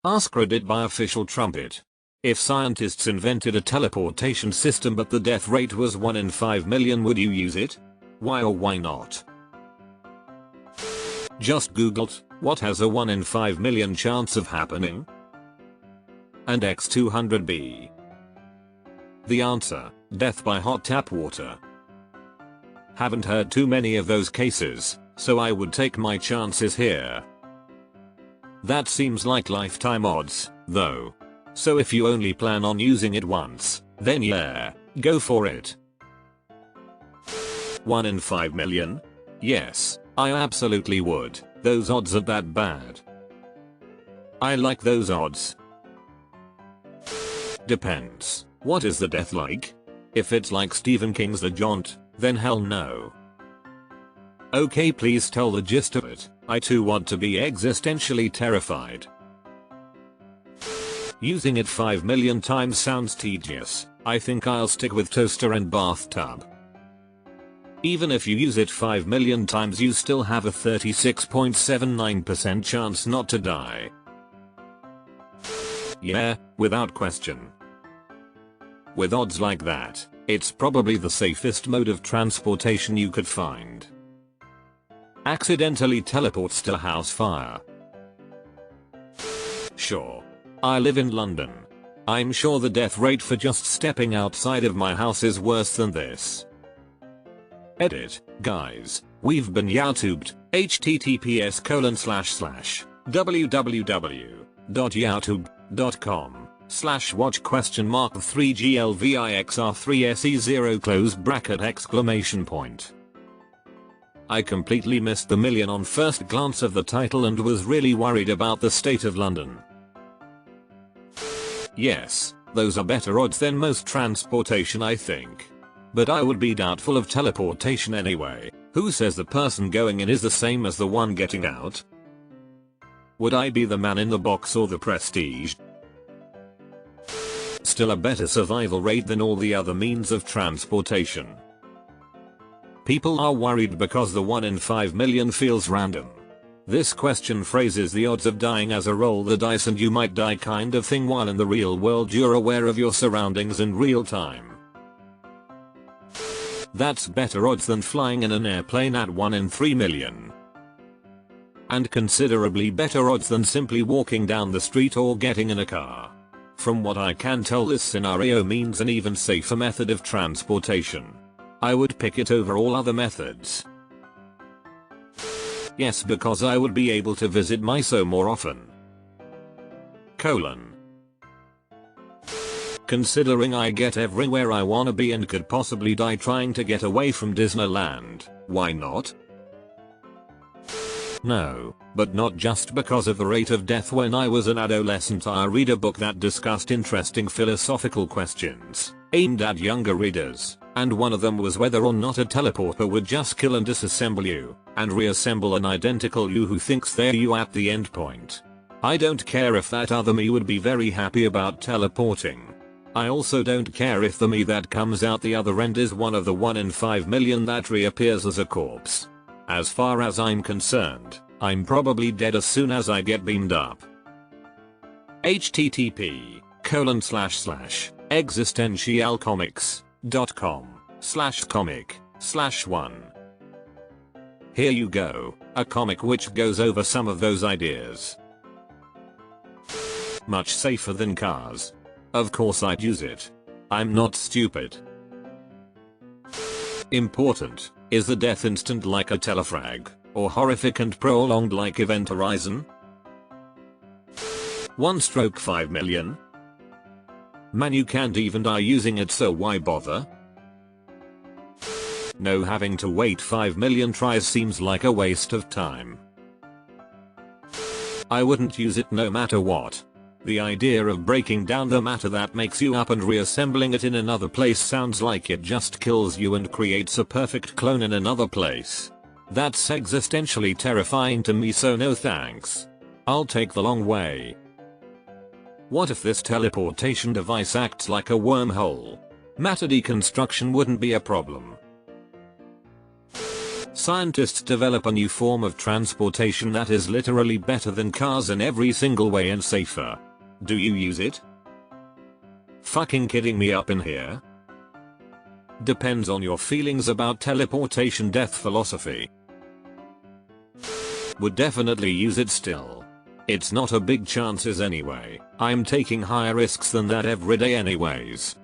AskReddit by official trumpet. If scientists invented a teleportation system but the death rate was 1 in 5 million, would you use it? Why or why not? Just googled, what has a 1 in 5 million chance of happening? And X200B. The answer, death by hot tap water. Haven't heard too many of those cases, so I would take my chances here. That seems like lifetime odds, though. So if you only plan on using it once, then yeah, go for it. 1 in 5 million? Yes, I absolutely would. Those odds are that bad. I like those odds. Depends. What is the death like? If it's like Stephen King's The Jaunt, then hell no. Okay, please tell the gist of it. I too want to be existentially terrified. Using it 5 million times sounds tedious. I think I'll stick with toaster and bathtub. Even if you use it 5 million times, you still have a 36.79% chance not to die. Yeah, without question. With odds like that, it's probably the safest mode of transportation you could find. Accidentally teleports to a house fire. Sure. I live in London. I'm sure the death rate for just stepping outside of my house is worse than this. Edit, guys, we've been YouTubed. https://www.youtube.com/watchquestionmark3glvixr3se0 I completely missed the million on first glance of the title and was really worried about the state of London. Yes, those are better odds than most transportation, I think. But I would be doubtful of teleportation anyway. Who says the person going in is the same as the one getting out? Would I be the man in the box or the prestige? Still a better survival rate than all the other means of transportation. People are worried because the 1 in 5 million feels random. This question phrases the odds of dying as a roll the dice and you might die kind of thing, while in the real world you're aware of your surroundings in real time. That's better odds than flying in an airplane at 1 in 3 million. And considerably better odds than simply walking down the street or getting in a car. From what I can tell, this scenario means an even safer method of transportation. I would pick it over all other methods. Yes, because I would be able to visit Miso more often. Considering I get everywhere I wanna be and could possibly die trying to get away from Disneyland, why not? No, but not just because of the rate of death. When I was an adolescent, I read a book that discussed interesting philosophical questions aimed at younger readers, and one of them was whether or not a teleporter would just kill and disassemble you, and reassemble an identical you who thinks they're you at the end point. I don't care if that other me would be very happy about teleporting. I also don't care if the me that comes out the other end is one of the 1 in 5 million that reappears as a corpse. As far as I'm concerned, I'm probably dead as soon as I get beamed up. http://existentialcomics.com/comic/1. Here you go, a comic which goes over some of those ideas. Much safer than cars. Of course I'd use it. I'm not stupid. Important. Is the death instant like a telefrag, or horrific and prolonged like Event Horizon? 1 stroke 5 million? Man, you can't even die using it, so why bother? No, having to wait 5 million tries seems like a waste of time. I wouldn't use it no matter what. The idea of breaking down the matter that makes you up and reassembling it in another place sounds like it just kills you and creates a perfect clone in another place. That's existentially terrifying to me, so no thanks. I'll take the long way. What if this teleportation device acts like a wormhole? Matter deconstruction wouldn't be a problem. Scientists develop a new form of transportation that is literally better than cars in every single way and safer. Do you use it? Fucking kidding me up in here? Depends on your feelings about teleportation death philosophy. Would definitely use it still. It's not a big chances anyway. I'm taking higher risks than that every day anyways.